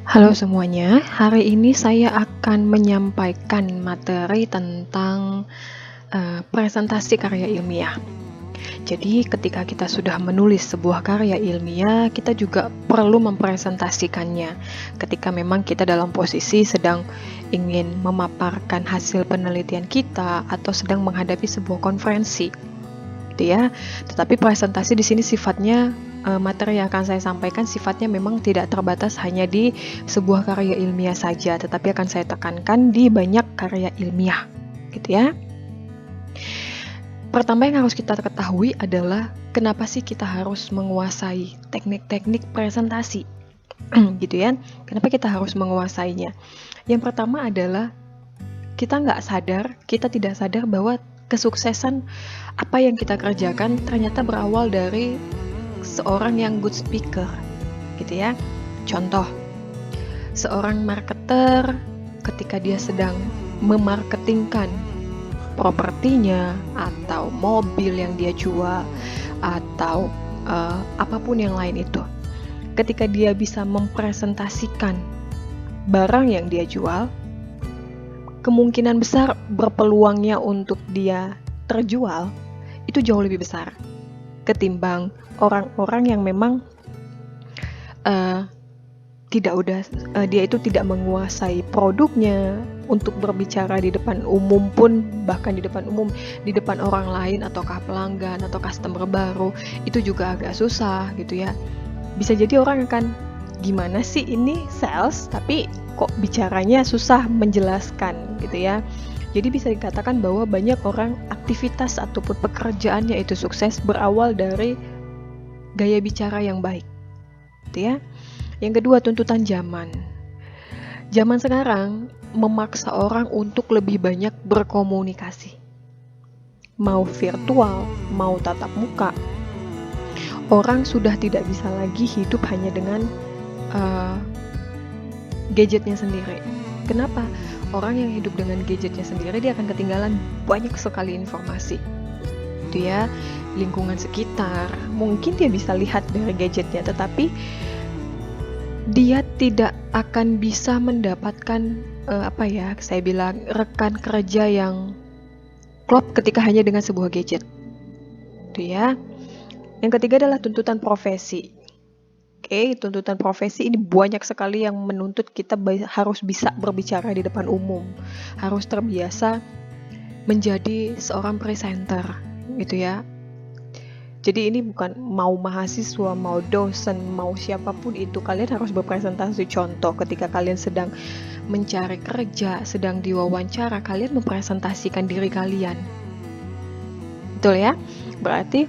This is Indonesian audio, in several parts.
Halo semuanya, hari ini saya akan menyampaikan materi tentang presentasi karya ilmiah. Jadi ketika kita sudah menulis sebuah karya ilmiah, kita juga perlu mempresentasikannya. Ketika memang kita dalam posisi sedang ingin memaparkan hasil penelitian kita atau sedang menghadapi sebuah konferensi, gitu ya. Tetapi presentasi di sini sifatnya materi yang akan saya sampaikan sifatnya memang tidak terbatas hanya di sebuah karya ilmiah saja, tetapi akan saya tekankan di banyak karya ilmiah, gitu ya. Pertama yang harus kita ketahui adalah kenapa sih kita harus menguasai teknik-teknik presentasi, gitu ya. Kenapa kita harus menguasainya? Yang pertama adalah kita tidak sadar bahwa kesuksesan apa yang kita kerjakan ternyata berawal dari seorang yang good speaker, gitu ya. Contoh, seorang marketer ketika dia sedang memarketingkan propertinya atau mobil yang dia jual atau apapun yang lain itu. Ketika dia bisa mempresentasikan barang yang dia jual, kemungkinan besar berpeluangnya untuk dia terjual itu jauh lebih besar ketimbang orang-orang yang memang dia itu tidak menguasai produknya. Untuk berbicara di depan umum pun, bahkan di depan orang lain ataukah pelanggan atau customer baru, itu juga agak susah gitu ya. Bisa jadi orang akan, gimana sih ini sales tapi kok bicaranya susah menjelaskan gitu ya. Jadi bisa dikatakan bahwa banyak orang aktivitas ataupun pekerjaannya itu sukses berawal dari gaya bicara yang baik, gitu ya. Yang kedua, tuntutan zaman. Zaman sekarang memaksa orang untuk lebih banyak berkomunikasi. Mau virtual, mau tatap muka. Orang sudah tidak bisa lagi hidup hanya dengan gadgetnya sendiri. Kenapa? Orang yang hidup dengan gadgetnya sendiri, dia akan ketinggalan banyak sekali informasi. Itu ya, lingkungan sekitar, mungkin dia bisa lihat dari gadgetnya, tetapi dia tidak akan bisa mendapatkan rekan kerja yang klop ketika hanya dengan sebuah gadget. Itu ya. Yang ketiga adalah tuntutan profesi. Tuntutan profesi ini banyak sekali yang menuntut kita harus bisa berbicara di depan umum, harus terbiasa menjadi seorang presenter, gitu ya. Jadi ini bukan mau mahasiswa, mau dosen, mau siapapun itu, kalian harus berpresentasi. Contoh, ketika kalian sedang mencari kerja, sedang diwawancara, kalian mempresentasikan diri kalian. Betul ya? Berarti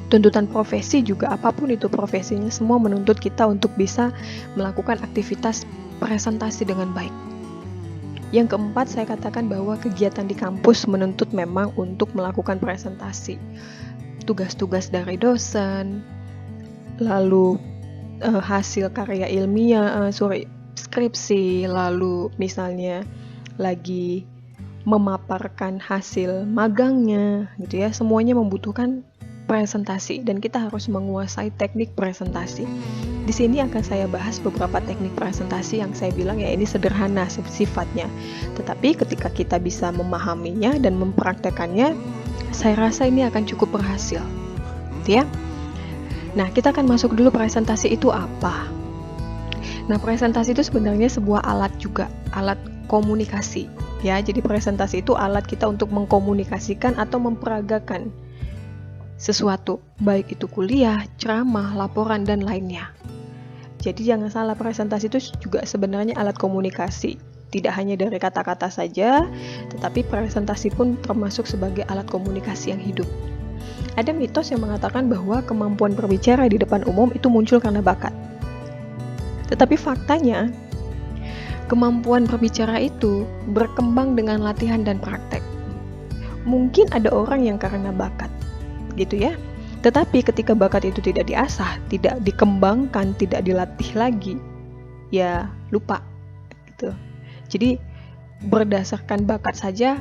tuntutan profesi juga, apapun itu profesinya, semua menuntut kita untuk bisa melakukan aktivitas presentasi dengan baik. Yang keempat, saya katakan bahwa kegiatan di kampus menuntut memang untuk melakukan presentasi. Tugas-tugas dari dosen, lalu hasil karya ilmiah, skripsi, lalu misalnya lagi memaparkan hasil magangnya, gitu ya. Semuanya membutuhkan presentasi dan kita harus menguasai teknik presentasi. Di sini akan saya bahas beberapa teknik presentasi yang saya bilang ya ini sederhana sifatnya. Tetapi ketika kita bisa memahaminya dan mempraktekannya, saya rasa ini akan cukup berhasil. Gitu ya. Nah, kita akan masuk dulu presentasi itu apa. Nah, presentasi itu sebenarnya sebuah alat juga, alat komunikasi. Ya, jadi presentasi itu alat kita untuk mengkomunikasikan atau memperagakan sesuatu, baik itu kuliah, ceramah, laporan, dan lainnya. Jadi jangan salah, presentasi itu juga sebenarnya alat komunikasi. Tidak hanya dari kata-kata saja, tetapi presentasi pun termasuk sebagai alat komunikasi yang hidup. Ada mitos yang mengatakan bahwa kemampuan berbicara di depan umum itu muncul karena bakat. Tetapi faktanya, kemampuan berbicara itu berkembang dengan latihan dan praktek. Mungkin ada orang yang karena bakat, gitu ya. Tetapi ketika bakat itu tidak diasah, tidak dikembangkan, tidak dilatih lagi, ya lupa gitu. Jadi berdasarkan bakat saja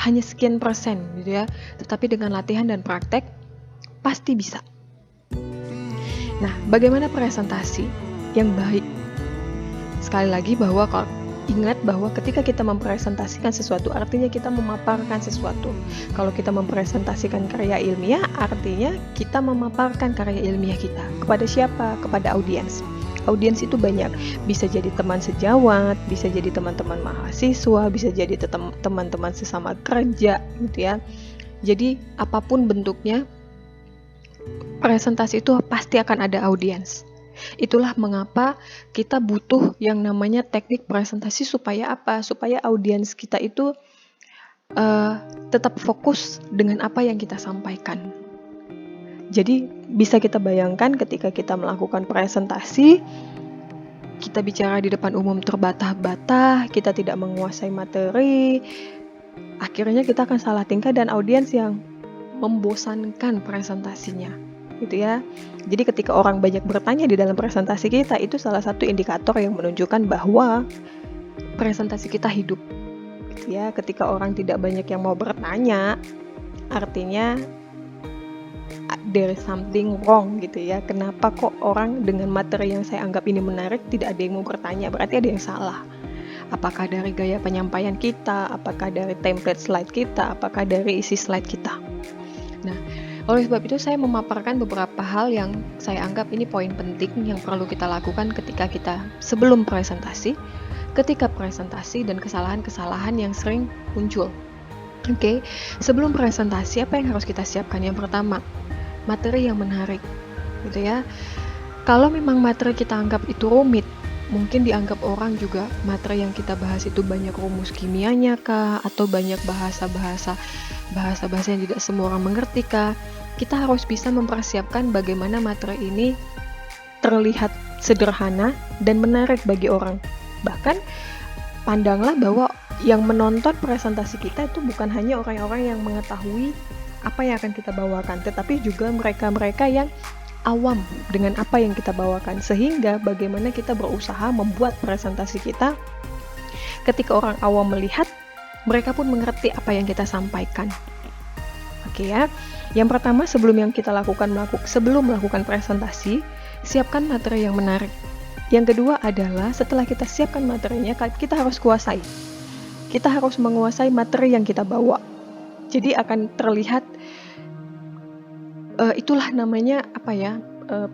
hanya sekian persen gitu ya. Tetapi dengan latihan dan praktek pasti bisa. Nah, bagaimana presentasi? yang baik. Sekali lagi ingat bahwa ketika kita mempresentasikan sesuatu, artinya kita memaparkan sesuatu. Kalau kita mempresentasikan karya ilmiah, artinya kita memaparkan karya ilmiah kita. Kepada siapa? Kepada audiens. Audiens itu banyak, bisa jadi teman sejawat, bisa jadi teman-teman mahasiswa, bisa jadi teman-teman sesama kerja, gitu ya. Jadi apapun bentuknya, presentasi itu pasti akan ada audiens. Itulah mengapa kita butuh yang namanya teknik presentasi supaya apa? Supaya audiens kita itu tetap fokus dengan apa yang kita sampaikan. Jadi bisa kita bayangkan ketika kita melakukan presentasi, kita bicara di depan umum terbata-bata, kita tidak menguasai materi, akhirnya kita akan salah tingkah dan audiens yang membosankan presentasinya, gitu ya. Jadi ketika orang banyak bertanya di dalam presentasi kita, itu salah satu indikator yang menunjukkan bahwa presentasi kita hidup, gitu ya. Ketika orang tidak banyak yang mau bertanya, artinya there is something wrong, gitu ya. Kenapa kok orang dengan materi yang saya anggap ini menarik tidak ada yang mau bertanya? Berarti ada yang salah. Apakah dari gaya penyampaian kita, apakah dari template slide kita, apakah dari isi slide kita? Nah, oleh sebab itu saya memaparkan beberapa hal yang saya anggap ini poin penting yang perlu kita lakukan ketika kita sebelum presentasi, ketika presentasi, dan kesalahan-kesalahan yang sering muncul. Oke, sebelum presentasi apa yang harus kita siapkan? Yang pertama, materi yang menarik, gitu ya. Kalau memang materi kita anggap itu rumit, mungkin dianggap orang juga materi yang kita bahas itu banyak rumus kimianya kah, atau banyak bahasa-bahasa yang tidak semua orang mengerti kah. Kita harus bisa mempersiapkan bagaimana materi ini terlihat sederhana dan menarik bagi orang. Bahkan pandanglah bahwa yang menonton presentasi kita itu bukan hanya orang-orang yang mengetahui apa yang akan kita bawakan, tetapi juga mereka-mereka yang awam dengan apa yang kita bawakan, sehingga bagaimana kita berusaha membuat presentasi kita ketika orang awam melihat, mereka pun mengerti apa yang kita sampaikan. Oke ya, yang pertama sebelum melakukan presentasi, siapkan materi yang menarik. Yang kedua adalah setelah kita siapkan materinya, kita harus kuasai. Kita harus menguasai materi yang kita bawa. Jadi akan terlihat itulah namanya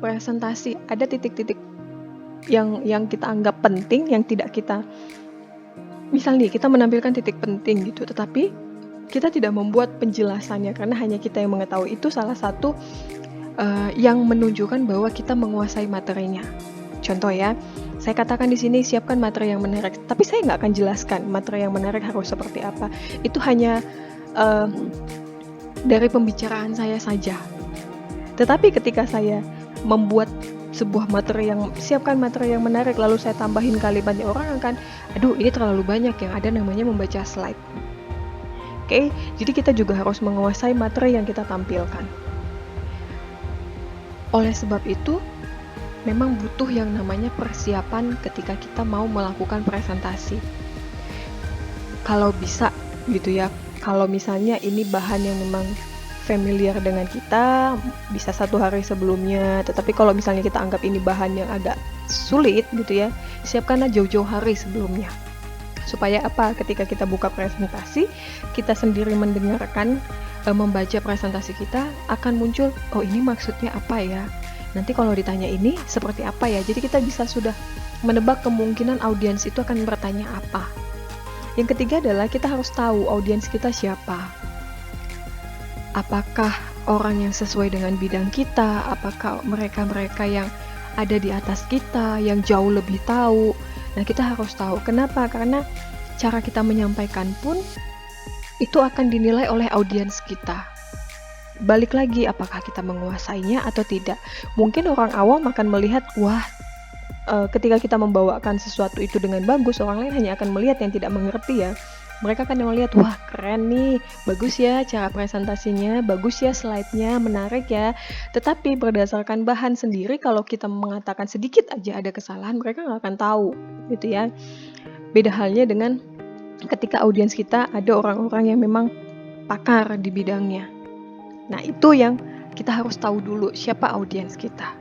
presentasi. Ada titik-titik yang kita anggap penting, yang tidak kita, misalnya kita menampilkan titik penting gitu, tetapi kita tidak membuat penjelasannya karena hanya kita yang mengetahui. Itu salah satu yang menunjukkan bahwa kita menguasai materinya. Contoh ya, saya katakan di sini siapkan materi yang menarik, tapi saya nggak akan jelaskan materi yang menarik harus seperti apa. Itu hanya dari pembicaraan saya saja. Tetapi ketika saya membuat sebuah siapkan materi yang menarik, lalu saya tambahin kalimatnya, orang akan, aduh ini terlalu banyak, yang ada namanya membaca slide. Oke, jadi kita juga harus menguasai materi yang kita tampilkan. Oleh sebab itu, memang butuh yang namanya persiapan ketika kita mau melakukan presentasi. Kalau bisa gitu ya, kalau misalnya ini bahan yang memang familiar dengan kita, bisa 1 hari sebelumnya. Tetapi kalau misalnya kita anggap ini bahan yang agak sulit gitu ya, siapkanlah jauh-jauh hari sebelumnya. Supaya apa? Ketika kita buka presentasi, kita sendiri mendengarkan, membaca presentasi kita, akan muncul, oh ini maksudnya apa ya? Nanti kalau ditanya ini seperti apa ya? Jadi kita bisa sudah menebak kemungkinan audiens itu akan bertanya apa. Yang ketiga adalah kita harus tahu audiens kita siapa. Apakah orang yang sesuai dengan bidang kita? Apakah mereka-mereka yang ada di atas kita, yang jauh lebih tahu? Nah, kita harus tahu. Kenapa? Karena cara kita menyampaikan pun itu akan dinilai oleh audiens kita. Balik lagi, apakah kita menguasainya atau tidak? Mungkin orang awam akan melihat, wah, ketika kita membawakan sesuatu itu dengan bagus, orang lain hanya akan melihat yang tidak mengerti ya. Mereka akan melihat, wah keren nih, bagus ya cara presentasinya, bagus ya slide-nya, menarik ya. Tetapi berdasarkan bahan sendiri, kalau kita mengatakan sedikit aja ada kesalahan, mereka nggak akan tahu, gitu ya. Beda halnya dengan ketika audiens kita ada orang-orang yang memang pakar di bidangnya. Nah, itu yang kita harus tahu dulu, siapa audiens kita.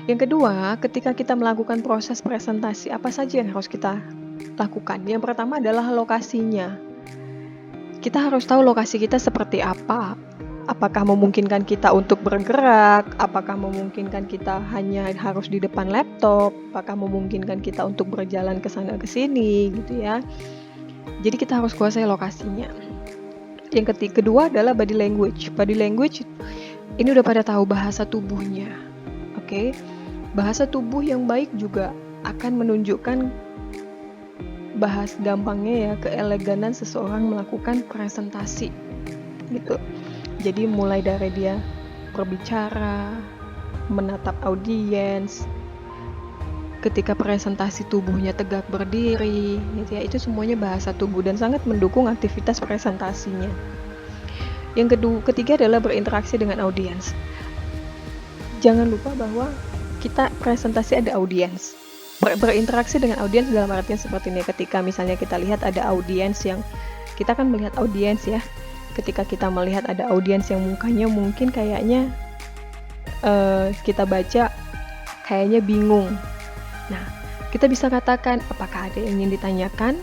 Yang kedua, ketika kita melakukan proses presentasi, apa saja yang harus kita lakukan? Yang pertama adalah lokasinya. Kita harus tahu lokasi kita seperti apa. Apakah memungkinkan kita untuk bergerak? Apakah memungkinkan kita hanya harus di depan laptop? Apakah memungkinkan kita untuk berjalan ke sana ke sini gitu ya. Jadi kita harus kuasai lokasinya. Yang kedua adalah body language. Body language ini udah pada tahu bahasa tubuhnya. Oke. Bahasa tubuh yang baik juga akan menunjukkan bahas gampangnya ya keeleganan seseorang melakukan presentasi gitu. Jadi mulai dari dia berbicara, menatap audiens, ketika presentasi tubuhnya tegak berdiri gitu ya, itu semuanya bahasa tubuh dan sangat mendukung aktivitas presentasinya. Yang ketiga adalah berinteraksi dengan audiens. Jangan lupa bahwa kita presentasi ada audiens. Berinteraksi dengan audiens dalam artian seperti ini. Ketika misalnya kita lihat ada audiens yang kita kan melihat audiens ya. Ketika kita melihat ada audiens yang mukanya mungkin kayaknya kita baca kayaknya bingung. Nah, kita bisa katakan apakah ada yang ingin ditanyakan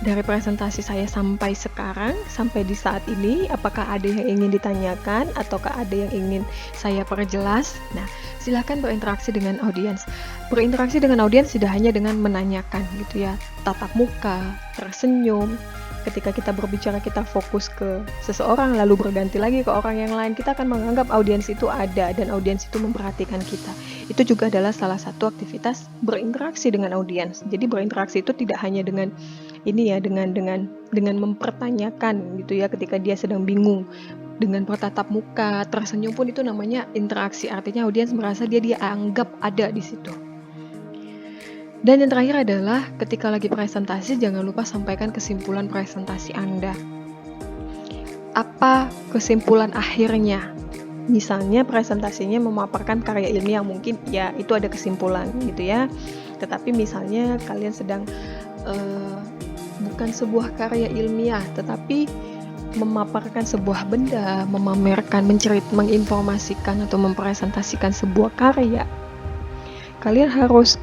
dari presentasi saya sampai sekarang, sampai di saat ini, apakah ada yang ingin ditanyakan ataukah ada yang ingin saya perjelas? Nah, silakan berinteraksi dengan audiens. Berinteraksi dengan audiens tidak hanya dengan menanyakan gitu ya, tatap muka, tersenyum. Ketika kita berbicara kita fokus ke seseorang lalu berganti lagi ke orang yang lain, kita akan menganggap audiens itu ada dan audiens itu memperhatikan kita. Itu juga adalah salah satu aktivitas berinteraksi dengan audiens. Jadi berinteraksi itu tidak hanya dengan ini ya, dengan mempertanyakan gitu ya ketika dia sedang bingung. Dengan bertatap muka, tersenyum pun itu namanya interaksi. Artinya audiens merasa dia anggap ada di situ. Dan yang terakhir adalah ketika lagi presentasi jangan lupa sampaikan kesimpulan presentasi Anda. Apa kesimpulan akhirnya? Misalnya presentasinya memaparkan karya ilmiah, mungkin ya itu ada kesimpulan gitu ya. Tetapi misalnya kalian sedang bukan sebuah karya ilmiah, tetapi memaparkan sebuah benda, memamerkan, menginformasikan atau mempresentasikan sebuah karya. Kalian harus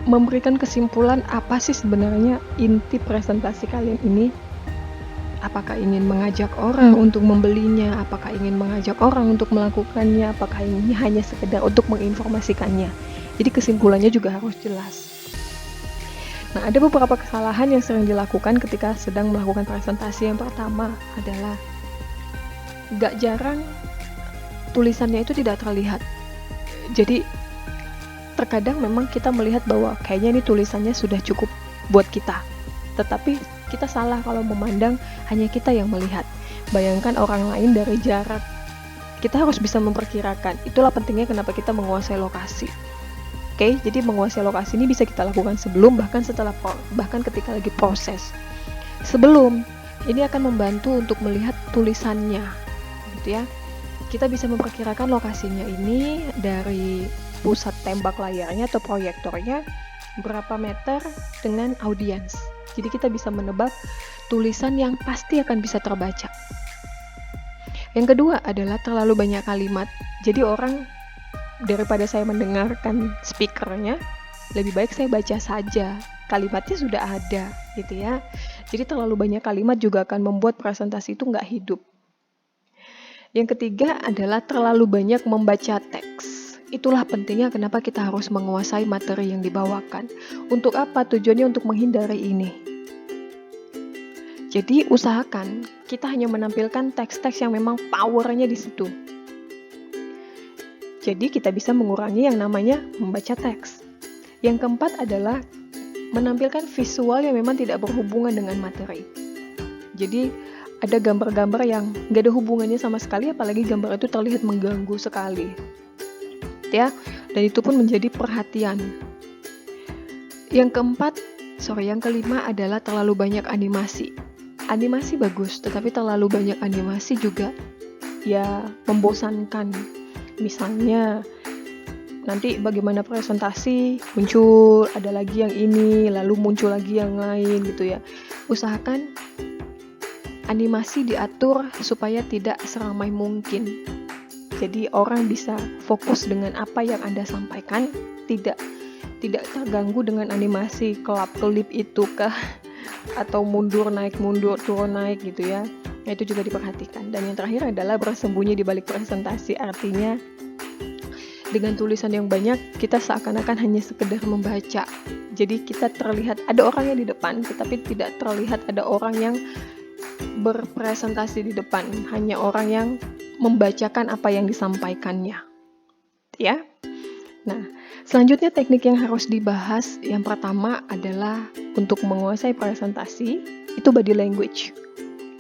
memberikan kesimpulan apa sih sebenarnya inti presentasi kalian ini. Apakah ingin mengajak orang untuk membelinya, apakah ingin mengajak orang untuk melakukannya, apakah ini hanya sekedar untuk menginformasikannya. Jadi kesimpulannya juga harus jelas. Nah, ada beberapa kesalahan yang sering dilakukan ketika sedang melakukan presentasi. Yang pertama adalah gak jarang tulisannya itu tidak terlihat. Jadi terkadang memang kita melihat bahwa kayaknya ini tulisannya sudah cukup buat kita. Tetapi kita salah kalau memandang hanya kita yang melihat. Bayangkan orang lain dari jarak. Kita harus bisa memperkirakan. Itulah pentingnya kenapa kita menguasai lokasi. Oke, jadi menguasai lokasi ini bisa kita lakukan sebelum, bahkan setelah, bahkan ketika lagi proses. Sebelum, ini akan membantu untuk melihat tulisannya, gitu ya. Kita bisa memperkirakan lokasinya ini dari pusat tembak layarnya atau proyektornya berapa meter dengan audiens. Jadi kita bisa menebak tulisan yang pasti akan bisa terbaca. Yang kedua adalah terlalu banyak kalimat. Jadi orang daripada saya mendengarkan speakernya, lebih baik saya baca saja. Kalimatnya sudah ada, gitu ya. Jadi terlalu banyak kalimat juga akan membuat presentasi itu nggak hidup. Yang ketiga adalah terlalu banyak membaca teks. Itulah pentingnya kenapa kita harus menguasai materi yang dibawakan. Untuk apa? Tujuannya untuk menghindari ini. Jadi usahakan kita hanya menampilkan teks-teks yang memang powernya di situ. Jadi kita bisa mengurangi yang namanya membaca teks. Yang keempat adalah menampilkan visual yang memang tidak berhubungan dengan materi. Jadi ada gambar-gambar yang nggak ada hubungannya sama sekali, apalagi gambar itu terlihat mengganggu sekali. Ya, dan itu pun menjadi perhatian. Yang kelima adalah terlalu banyak animasi. Animasi bagus, tetapi terlalu banyak animasi juga ya membosankan. Misalnya nanti bagaimana presentasi muncul ada lagi yang ini, lalu muncul lagi yang lain gitu ya. Usahakan animasi diatur supaya tidak seramai mungkin. Jadi orang bisa fokus dengan apa yang Anda sampaikan, tidak terganggu dengan animasi kelap-kelip itu kah, atau mundur naik mundur turun naik gitu ya. Nah, itu juga diperhatikan. Dan yang terakhir adalah bersembunyi di balik presentasi. Artinya dengan tulisan yang banyak kita seakan-akan hanya sekedar membaca. Jadi kita terlihat ada orang yang di depan, tetapi tidak terlihat ada orang yang berpresentasi di depan, hanya orang yang membacakan apa yang disampaikannya. Ya. Nah, selanjutnya teknik yang harus dibahas yang pertama adalah untuk menguasai presentasi itu body language.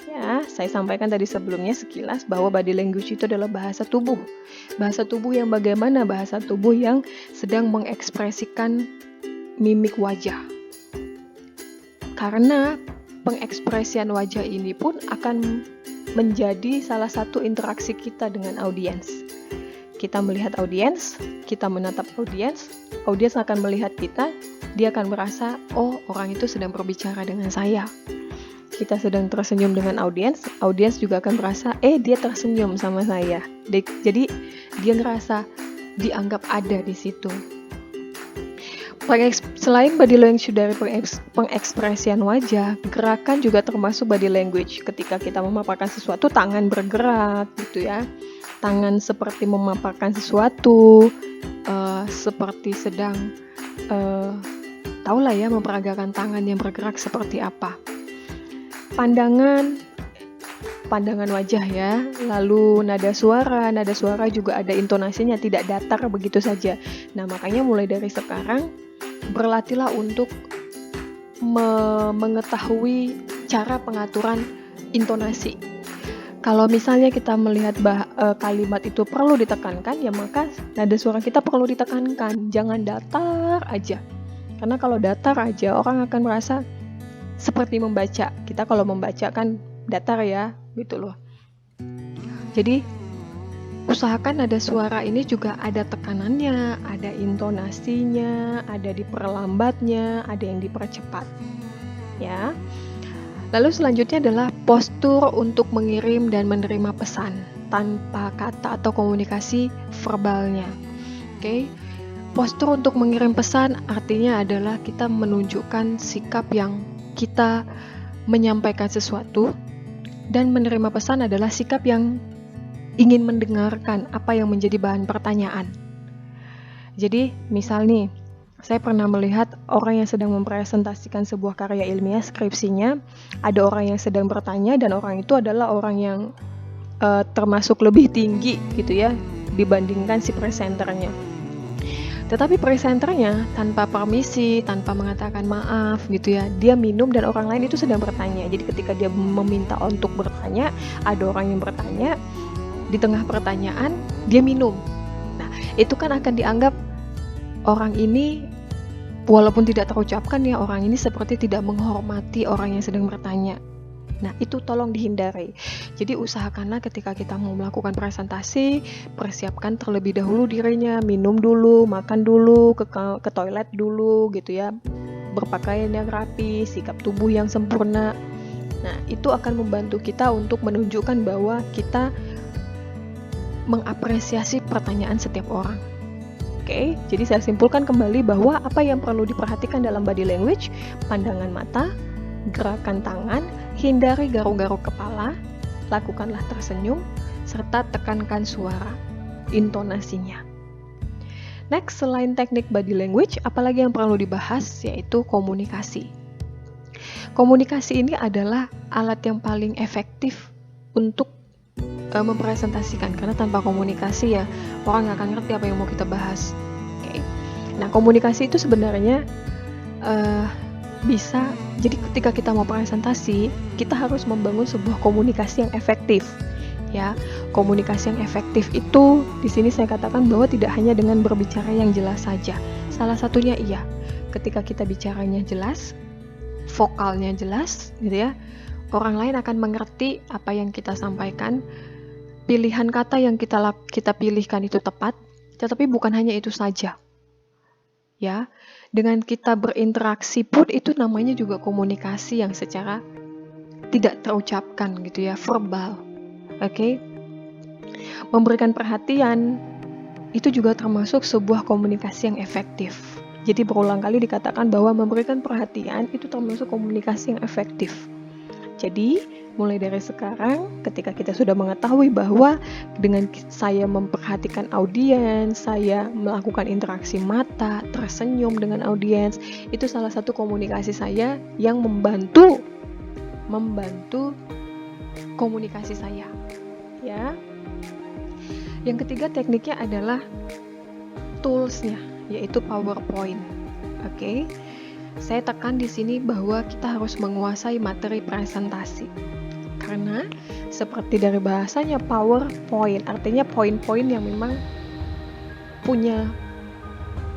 Ya, saya sampaikan tadi sebelumnya sekilas bahwa body language itu adalah bahasa tubuh. Bahasa tubuh yang bagaimana? Bahasa tubuh yang sedang mengekspresikan mimik wajah. Karena pengekspresian wajah ini pun akan menjadi salah satu interaksi kita dengan audiens. Kita melihat audiens, kita menatap audiens akan melihat kita, dia akan merasa, oh orang itu sedang berbicara dengan saya. Kita sedang tersenyum dengan audiens juga akan merasa, dia tersenyum sama saya. Jadi dia ngerasa dianggap ada di situ. Selain body language dari pengekspresian wajah, gerakan juga termasuk body language. Ketika kita memaparkan sesuatu, tangan bergerak gitu ya. Tangan seperti memaparkan sesuatu, seperti sedang tahulah ya memperagakan tangan yang bergerak seperti apa. Pandangan wajah ya, lalu nada suara juga ada intonasinya, tidak datar begitu saja. Nah, makanya mulai dari sekarang berlatihlah untuk mengetahui cara pengaturan intonasi. Kalau misalnya kita melihat kalimat itu perlu ditekankan, ya maka nada suara kita perlu ditekankan, jangan datar aja. Karena kalau datar aja, orang akan merasa seperti membaca. Kita kalau membaca kan datar ya, gitu loh. Jadi usahakan nada suara ini juga ada tekanannya, ada intonasinya, ada diperlambatnya, ada yang dipercepat. Ya. Lalu selanjutnya adalah postur untuk mengirim dan menerima pesan tanpa kata atau komunikasi verbalnya. Oke. Postur untuk mengirim pesan artinya adalah kita menunjukkan sikap yang kita menyampaikan sesuatu, dan menerima pesan adalah sikap yang ingin mendengarkan apa yang menjadi bahan pertanyaan. Jadi, misal nih, saya pernah melihat orang yang sedang mempresentasikan sebuah karya ilmiah, skripsinya, ada orang yang sedang bertanya, dan orang itu adalah orang yang termasuk lebih tinggi gitu ya, dibandingkan si presenternya. Tetapi presenternya tanpa permisi, tanpa mengatakan maaf gitu ya, dia minum dan orang lain itu sedang bertanya. Jadi ketika dia meminta untuk bertanya, ada orang yang bertanya, di tengah pertanyaan dia minum. Nah, itu kan akan dianggap orang ini, walaupun tidak terucapkan ya, orang ini seperti tidak menghormati orang yang sedang bertanya. Nah, itu tolong dihindari. Jadi usahakanlah ketika kita mau melakukan presentasi, persiapkan terlebih dahulu dirinya, minum dulu, makan dulu, ke toilet dulu gitu ya, berpakaian yang rapi, sikap tubuh yang sempurna. Nah, itu akan membantu kita untuk menunjukkan bahwa kita mengapresiasi pertanyaan setiap orang. Oke, jadi saya simpulkan kembali bahwa apa yang perlu diperhatikan dalam body language, pandangan mata, gerakan tangan, hindari garuk-garuk kepala, lakukanlah tersenyum, serta tekankan suara, intonasinya. Next, selain teknik body language, apalagi yang perlu dibahas, yaitu komunikasi. Komunikasi ini adalah alat yang paling efektif untuk mempresentasikan, karena tanpa komunikasi ya orang nggak akan ngerti apa yang mau kita bahas. Okay. Nah, komunikasi itu sebenarnya bisa, jadi ketika kita mau presentasi, kita harus membangun sebuah komunikasi yang efektif. Ya, komunikasi yang efektif itu di sini saya katakan bahwa tidak hanya dengan berbicara yang jelas saja. Salah satunya iya, ketika kita bicaranya jelas, vokalnya jelas, gitu ya, orang lain akan mengerti apa yang kita sampaikan. Pilihan kata yang kita pilihkan itu tepat, tetapi bukan hanya itu saja. Ya, dengan kita berinteraksi pun itu namanya juga komunikasi yang secara tidak terucapkan gitu ya, verbal. Oke. Memberikan perhatian itu juga termasuk sebuah komunikasi yang efektif. Jadi berulang kali dikatakan bahwa memberikan perhatian itu termasuk komunikasi yang efektif. Jadi mulai dari sekarang ketika kita sudah mengetahui bahwa dengan saya memperhatikan audiens, saya melakukan interaksi mata, tersenyum dengan audiens, itu salah satu komunikasi saya yang membantu komunikasi saya, ya. Yang ketiga tekniknya adalah toolsnya, yaitu PowerPoint. Oke. Saya tekan di sini bahwa kita harus menguasai materi presentasi. Karena seperti dari bahasanya PowerPoint, artinya poin-poin yang memang punya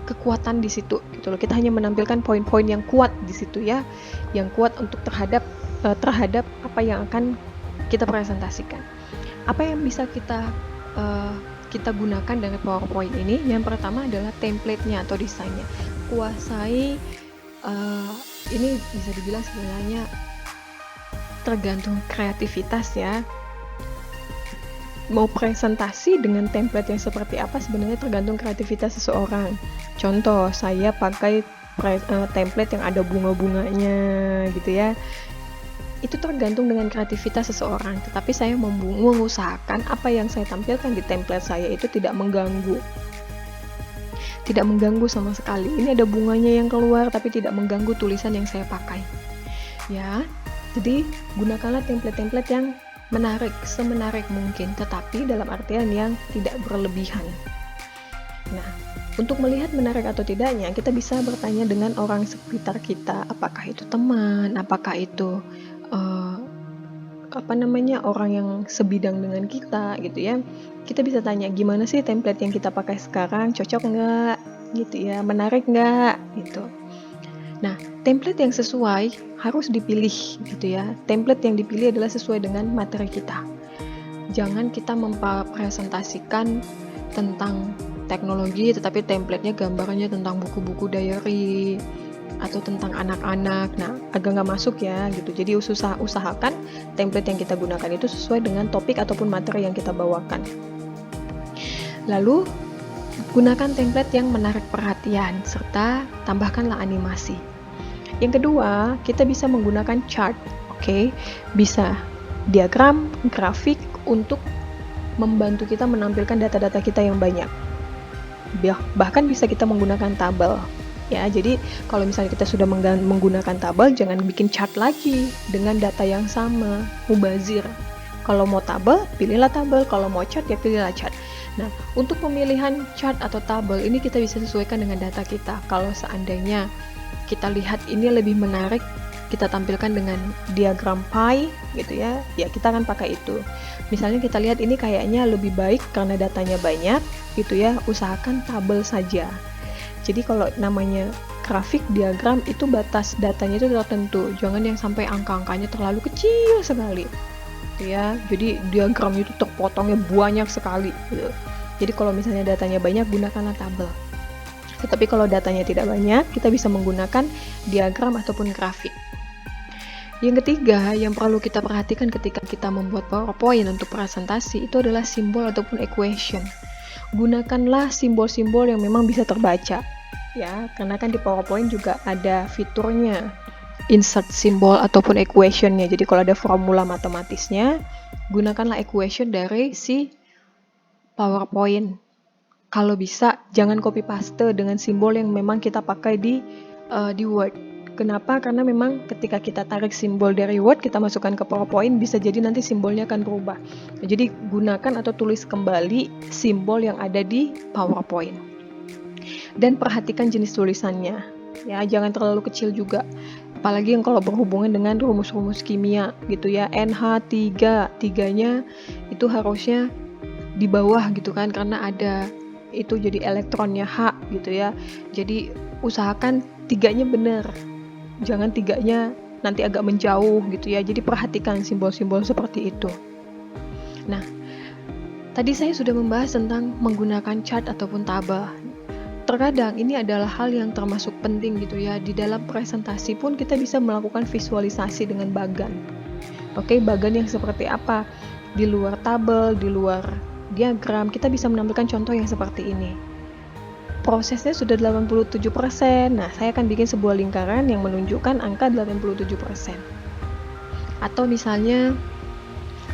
kekuatan di situ gitu loh. Kita hanya menampilkan poin-poin yang kuat di situ ya, yang kuat untuk terhadap apa yang akan kita presentasikan. Apa yang bisa kita gunakan dari PowerPoint ini? Yang pertama adalah template-nya atau desainnya. Kuasai ini bisa dibilang sebenarnya tergantung kreativitas ya. Mau presentasi dengan template yang seperti apa sebenarnya tergantung kreativitas seseorang. Contoh, saya pakai template yang ada bunga-bunganya gitu ya. Itu tergantung dengan kreativitas seseorang. Tetapi saya mengusahakan apa yang saya tampilkan di template saya itu tidak mengganggu sama sekali. Ini ada bunganya yang keluar tapi tidak mengganggu tulisan yang saya pakai. Ya, jadi gunakanlah template-template yang menarik, semenarik mungkin, tetapi dalam artian yang tidak berlebihan. Nah, untuk melihat menarik atau tidaknya, kita bisa bertanya dengan orang sekitar kita, apakah itu teman, apakah itu orang yang sebidang dengan kita gitu ya. Kita bisa tanya, gimana sih template yang kita pakai sekarang, cocok nggak gitu ya, menarik nggak gitu. Nah, template yang sesuai harus dipilih gitu ya. Template yang dipilih adalah sesuai dengan materi kita. Jangan kita mempresentasikan tentang teknologi tetapi template-nya gambarnya tentang buku-buku diary atau tentang anak-anak. Nah, agak nggak masuk ya gitu. Jadi usahakan template yang kita gunakan itu sesuai dengan topik ataupun materi yang kita bawakan. Lalu gunakan template yang menarik perhatian serta tambahkanlah animasi. Yang kedua, kita bisa menggunakan chart, oke? Bisa diagram, grafik untuk membantu kita menampilkan data-data kita yang banyak. Bahkan bisa kita menggunakan tabel. Ya, jadi kalau misalnya kita sudah menggunakan tabel, jangan bikin chart lagi dengan data yang sama, mubazir. Kalau mau tabel, pilihlah tabel. Kalau mau chart, ya pilihlah chart. Nah, untuk pemilihan chart atau tabel ini kita bisa sesuaikan dengan data kita. Kalau seandainya kita lihat ini lebih menarik, kita tampilkan dengan diagram pie gitu ya, ya kita akan pakai itu. Misalnya kita lihat ini kayaknya lebih baik karena datanya banyak gitu ya, usahakan tabel saja. Jadi kalau namanya grafik diagram itu batas datanya itu tertentu, jangan yang sampai angka-angkanya terlalu kecil sekali gitu ya. Jadi diagram itu terpotongnya banyak sekali gitu. Jadi kalau misalnya datanya banyak, gunakanlah tabel. Tetapi kalau datanya tidak banyak, kita bisa menggunakan diagram ataupun grafik. Yang ketiga, yang perlu kita perhatikan ketika kita membuat PowerPoint untuk presentasi itu adalah simbol ataupun equation. Gunakanlah simbol-simbol yang memang bisa terbaca. Ya, karena kan di PowerPoint juga ada fiturnya insert simbol ataupun equation-nya. Jadi kalau ada formula matematisnya, gunakanlah equation dari si PowerPoint. Kalau bisa, jangan copy paste dengan simbol yang memang kita pakai di Word. Kenapa? Karena memang ketika kita tarik simbol dari Word, kita masukkan ke PowerPoint, bisa jadi nanti simbolnya akan berubah. Jadi gunakan atau tulis kembali simbol yang ada di PowerPoint. Dan perhatikan jenis tulisannya. Ya, jangan terlalu kecil juga. Apalagi yang kalau berhubungan dengan rumus-rumus kimia gitu ya. NH3, 3-nya itu harusnya di bawah gitu kan, karena ada itu jadi elektronnya H gitu ya. Jadi usahakan 3-nya benar, jangan 3-nya nanti agak menjauh gitu ya. Jadi perhatikan simbol-simbol seperti itu. Nah, tadi saya sudah membahas tentang menggunakan chart ataupun tabel. Terkadang ini adalah hal yang termasuk penting gitu ya. Di dalam presentasi pun kita bisa melakukan visualisasi dengan bagan. Oke, bagan yang seperti apa? Di luar tabel, di luar diagram, kita bisa menampilkan contoh yang seperti ini. Prosesnya sudah 87%. Nah, saya akan bikin sebuah lingkaran yang menunjukkan angka 87%. Atau misalnya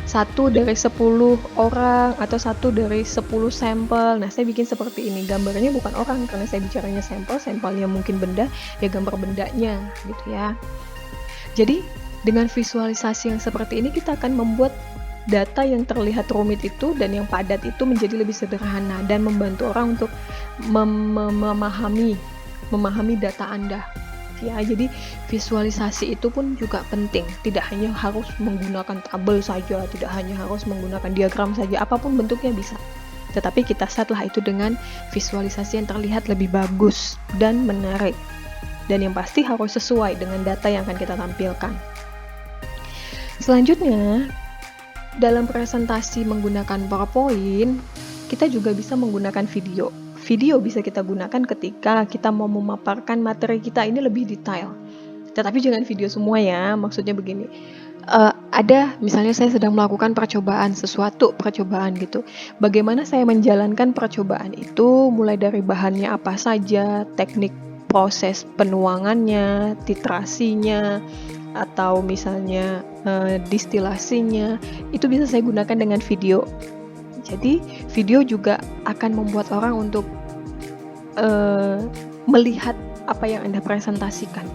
1 dari 10 orang atau 1 dari 10 sampel. Nah, saya bikin seperti ini. Gambarnya bukan orang karena saya bicaranya sampel, sampelnya mungkin benda, ya gambar bendanya gitu ya. Jadi, dengan visualisasi yang seperti ini kita akan membuat data yang terlihat rumit itu dan yang padat itu menjadi lebih sederhana dan membantu orang untuk memahami data Anda. Ya, jadi visualisasi itu pun juga penting. Tidak hanya harus menggunakan tabel saja, tidak hanya harus menggunakan diagram saja, apapun bentuknya bisa. Tetapi kita setlah itu dengan visualisasi yang terlihat lebih bagus dan menarik. Dan yang pasti harus sesuai dengan data yang akan kita tampilkan. Selanjutnya, dalam presentasi menggunakan PowerPoint, kita juga bisa menggunakan video. Video bisa kita gunakan ketika kita mau memaparkan materi kita ini lebih detail. Tetapi jangan video semua ya, maksudnya begini. Ada, misalnya saya sedang melakukan percobaan gitu. Bagaimana saya menjalankan percobaan itu, mulai dari bahannya apa saja, teknik proses penuangannya, titrasinya, atau misalnya distilasinya, itu bisa saya gunakan dengan video. Jadi video juga akan membuat orang untuk melihat apa yang Anda presentasikan.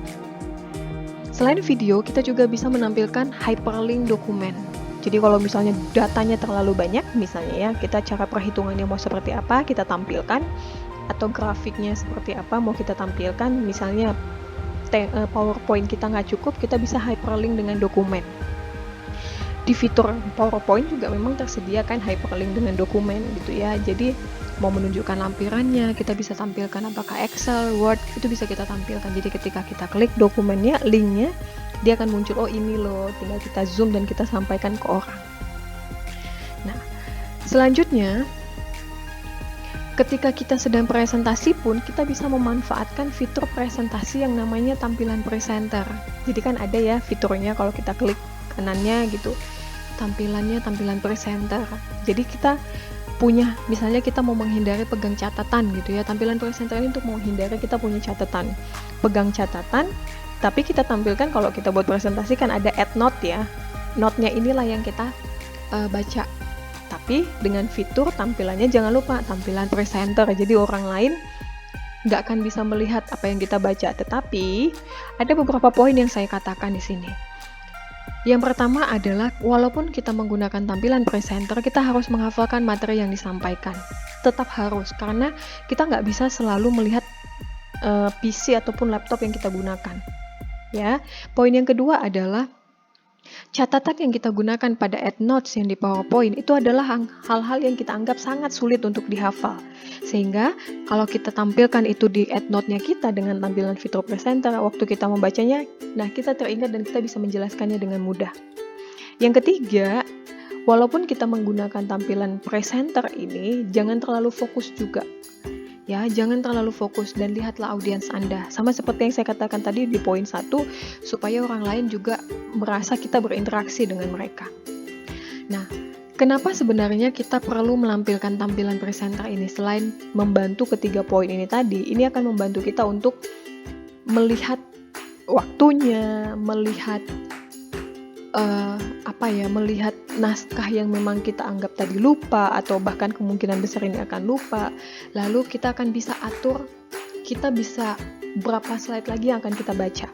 Selain video, kita juga bisa menampilkan hyperlink dokumen. Jadi kalau misalnya datanya terlalu banyak, misalnya ya, kita cara perhitungannya mau seperti apa, kita tampilkan, atau grafiknya seperti apa mau kita tampilkan. Misalnya PowerPoint kita nggak cukup, kita bisa hyperlink dengan dokumen. Di fitur PowerPoint juga memang tersedia kan hyperlink dengan dokumen gitu ya. Jadi mau menunjukkan lampirannya, kita bisa tampilkan apakah Excel, Word, itu bisa kita tampilkan. Jadi ketika kita klik dokumennya, linknya, dia akan muncul, oh ini loh, tinggal kita zoom dan kita sampaikan ke orang. Nah, selanjutnya, ketika kita sedang presentasi pun, kita bisa memanfaatkan fitur presentasi yang namanya tampilan presenter. Jadi kan ada ya fiturnya kalau kita klik kanannya gitu, tampilannya tampilan presenter. Jadi kita punya, misalnya kita mau menghindari pegang catatan gitu ya, tampilan presenter ini untuk menghindari kita punya catatan, pegang catatan, tapi kita tampilkan kalau kita buat presentasi kan ada add note ya, note-nya inilah yang kita baca. Tapi dengan fitur tampilannya jangan lupa tampilan presenter, jadi orang lain nggak akan bisa melihat apa yang kita baca. Tetapi ada beberapa poin yang saya katakan di sini. Yang pertama adalah walaupun kita menggunakan tampilan presenter, kita harus menghafalkan materi yang disampaikan. Tetap harus, karena kita nggak bisa selalu melihat PC ataupun laptop yang kita gunakan. Ya, poin yang kedua adalah catatan yang kita gunakan pada EndNotes yang di PowerPoint itu adalah hal-hal yang kita anggap sangat sulit untuk dihafal. Sehingga kalau kita tampilkan itu di EndNote-nya kita dengan tampilan fitur presenter, waktu kita membacanya, nah kita teringat dan kita bisa menjelaskannya dengan mudah. Yang ketiga, walaupun kita menggunakan tampilan presenter ini, jangan terlalu fokus juga. Ya, jangan terlalu fokus dan lihatlah audiens Anda. Sama seperti yang saya katakan tadi di poin 1, supaya orang lain juga merasa kita berinteraksi dengan mereka. Nah, kenapa sebenarnya kita perlu melampilkan tampilan presenter ini? Selain membantu ketiga poin ini tadi, ini akan membantu kita untuk melihat waktunya, melihat melihat naskah yang memang kita anggap tadi lupa atau bahkan kemungkinan besar ini akan lupa. Lalu kita akan bisa atur, kita bisa berapa slide lagi yang akan kita baca,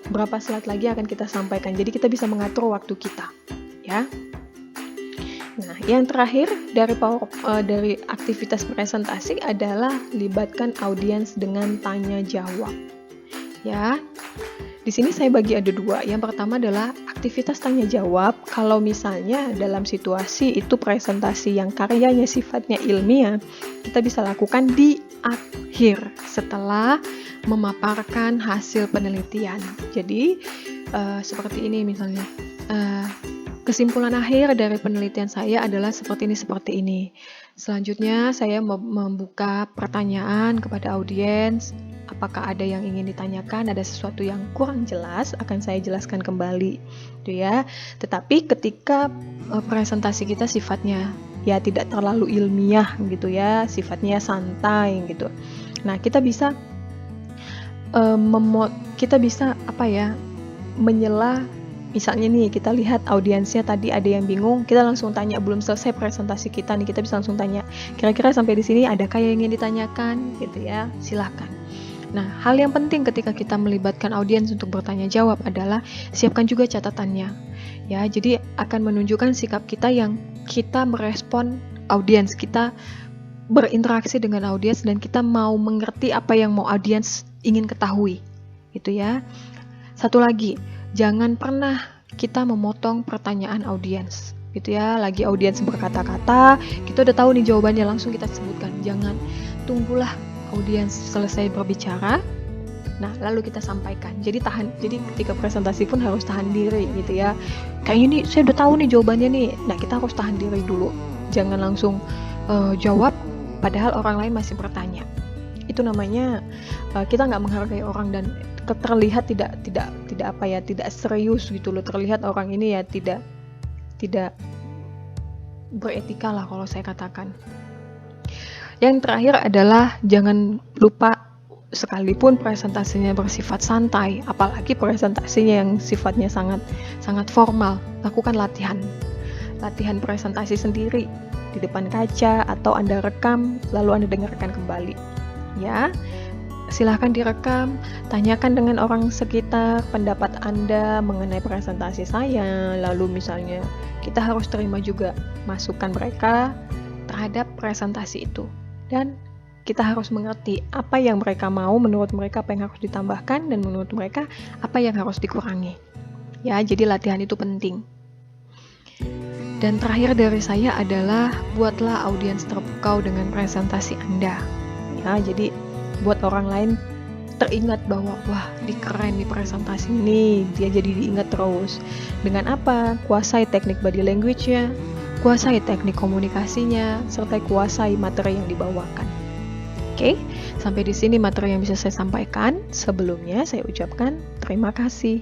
berapa slide lagi yang akan kita sampaikan. Jadi kita bisa mengatur waktu kita, ya. Nah, yang terakhir dari aktivitas presentasi adalah libatkan audiens dengan tanya jawab. Ya. Di sini saya bagi ada 2. Yang pertama adalah aktivitas tanya jawab. Kalau misalnya dalam situasi itu presentasi yang karyanya sifatnya ilmiah, kita bisa lakukan di akhir setelah memaparkan hasil penelitian. Jadi seperti ini misalnya. Kesimpulan akhir dari penelitian saya adalah seperti ini. Selanjutnya saya membuka pertanyaan kepada audiens. Apakah ada yang ingin ditanyakan, ada sesuatu yang kurang jelas, akan saya jelaskan kembali, gitu ya. Tetapi ketika presentasi kita sifatnya ya tidak terlalu ilmiah gitu ya, sifatnya santai gitu. Nah, kita bisa menyela. Misalnya nih, kita lihat audiensnya tadi ada yang bingung, kita langsung tanya, belum selesai presentasi kita nih, kita bisa langsung tanya, kira-kira sampai di sini adakah yang ingin ditanyakan gitu ya, silahkan. Nah, hal yang penting ketika kita melibatkan audiens untuk bertanya jawab adalah siapkan juga catatannya. Ya, jadi akan menunjukkan sikap kita yang kita merespon audiens, kita berinteraksi dengan audiens dan kita mau mengerti apa yang mau audiens ingin ketahui. Gitu ya. Satu lagi, jangan pernah kita memotong pertanyaan audiens. Gitu ya, lagi audiens berkata-kata, kita udah tahu nih jawabannya, langsung kita sebutkan. Jangan tunggulah audiens selesai berbicara, nah lalu kita sampaikan. Jadi ketika presentasi pun harus tahan diri gitu ya. Kayak ini saya udah tahu nih jawabannya nih. Nah, kita harus tahan diri dulu. Jangan langsung jawab padahal orang lain masih bertanya. Itu namanya kita nggak menghargai orang dan terlihat tidak serius gitu loh. Terlihat orang ini ya tidak beretika lah kalau saya katakan. Yang terakhir adalah jangan lupa, sekalipun presentasinya bersifat santai, apalagi presentasinya yang sifatnya sangat formal, lakukan latihan presentasi sendiri di depan kaca atau Anda rekam lalu Anda dengarkan kembali ya. Silahkan direkam, tanyakan dengan orang sekitar pendapat Anda mengenai presentasi saya, lalu misalnya kita harus terima juga masukan mereka terhadap presentasi itu, dan kita harus mengerti apa yang mereka mau, menurut mereka apa yang harus ditambahkan, dan menurut mereka apa yang harus dikurangi ya. Jadi latihan itu penting. Dan terakhir dari saya adalah buatlah audiens terpukau dengan presentasi Anda ya. Jadi buat orang lain teringat bahwa wah, keren nih presentasi ini, dia jadi diingat terus. Dengan apa? Kuasai teknik body language-nya, kuasai teknik komunikasinya, serta kuasai materi yang dibawakan. Oke, sampai di sini materi yang bisa saya sampaikan. Sebelumnya saya ucapkan terima kasih.